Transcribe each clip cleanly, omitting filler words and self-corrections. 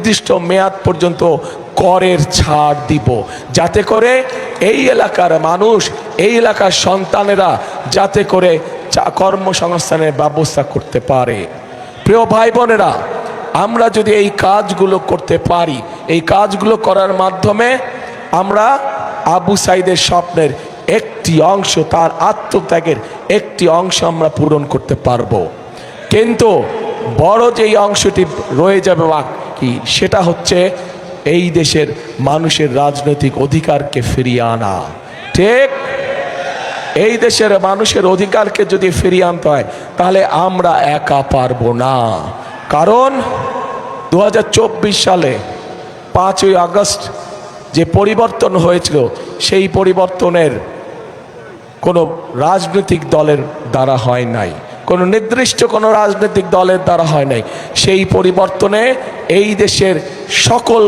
নির্দিষ্ট মেয়াদ পর্যন্ত করের ছাড় দিব, যাতে করে এই এলাকার মানুষ, এই এলাকার সন্তানেরা যাতে করে কর্মসংস্থানের ব্যবস্থা করতে পারে। প্রিয় ভাই বোনেরা, আমরা যদি এই কাজগুলো করতে পারি, এই কাজগুলো করার মাধ্যমে আমরা আবু সাইদের স্বপ্নের একটি অংশ, তার আত্মত্যাগের একটি অংশ আমরা পূরণ করতে পারবো। কিন্তু বড় যেই অংশটি রয়ে যাবে বাকি, সেটা হচ্ছে এই দেশের মানুষের রাজনৈতিক অধিকারকে ফিরিয়ে আনা। ঠিক, এই দেশের মানুষের অধিকারকে যদি ফিরিয়ে আনতে হয়, তাহলে আমরা একা পারবো না। কারণ 2024 সালে 5ই আগস্ট যে পরিবর্তন হয়েছিল, সেই পরিবর্তনের কোনো রাজনৈতিক দলের দ্বারা হয় নাই, কোনো নির্দিষ্ট কোনো রাজনৈতিক দলের দ্বারা হয় নাই। সেই পরিবর্তনে এই দেশের সকল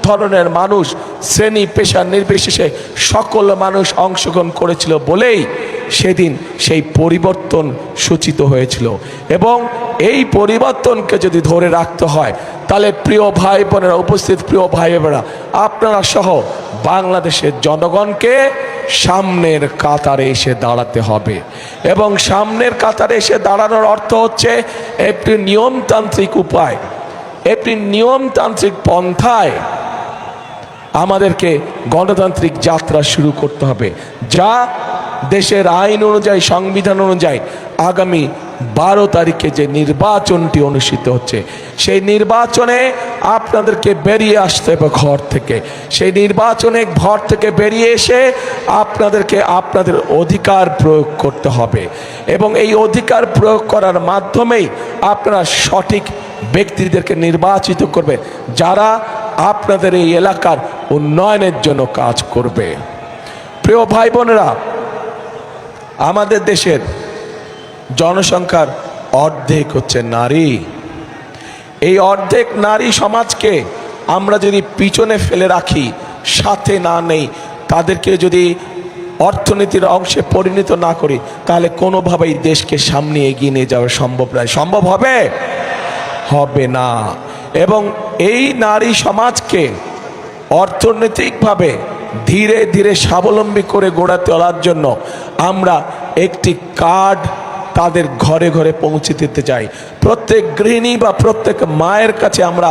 ধরনের মানুষ, শ্রেণী পেশা নির্বিশেষে সকল মানুষ অংশগ্রহণ করেছিল বলেই সেদিন সেই পরিবর্তন সূচিত হয়েছিল। এবং এই পরিবর্তনকে যদি ধরে রাখতে হয়, তাহলে প্রিয় ভাই বোনেরা, উপস্থিত প্রিয় ভাই বোনেরা, আপনারা সহ বাংলাদেশের জনগণকে সামনের কাতারে এসে দাঁড়াতে হবে। এবং সামনের কাতারে এসে দাঁড়ানোর অর্থ হচ্ছে একটি নিয়মতান্ত্রিক উপায়, একটি নিয়মতান্ত্রিক পন্থায় আমাদেরকে গণতান্ত্রিক যাত্রা শুরু করতে হবে, যা দেশের আইন অনুযায়ী, সংবিধান অনুযায়ী আগামী 12 তারিখে যে নির্বাচনটি অনুষ্ঠিত হচ্ছে, সেই নির্বাচনে আপনাদেরকে বেরিয়ে আসতে হবে ঘর থেকে। সেই নির্বাচনে ঘর থেকে বেরিয়ে এসে আপনাদেরকে আপনাদের অধিকার প্রয়োগ করতে হবে। এবং এই অধিকার প্রয়োগ করার মাধ্যমেই আপনারা সঠিক ব্যক্তিদেরকে নির্বাচিত করবে, যারা আপনাদের এই এলাকার উন্নয়নের জন্য কাজ করবে। প্রিয় ভাই বোনেরা, আমাদের দেশের জনসংখ্যার অর্ধেক হচ্ছে নারী। এই অর্ধেক নারী সমাজকে আমরা যদি পিছনে ফেলে রাখি, সাথে না নেই, তাদেরকে যদি অর্থনীতির অংশে পরিণত না করি, তাহলে কোনোভাবেই দেশকে সামনে এগিয়ে নিয়ে যাওয়া সম্ভব নয়। সম্ভব হবে? হবে না। এবং এই নারী সমাজকে অর্থনৈতিকভাবে ধীরে ধীরে স্বাবলম্বী করে গড়ে তোলার জন্য আমরা একটি কার্ড তাদের ঘরে ঘরে পৌঁছে দিতে চাই। প্রত্যেক গৃহিণী বা প্রত্যেক মায়ের কাছে আমরা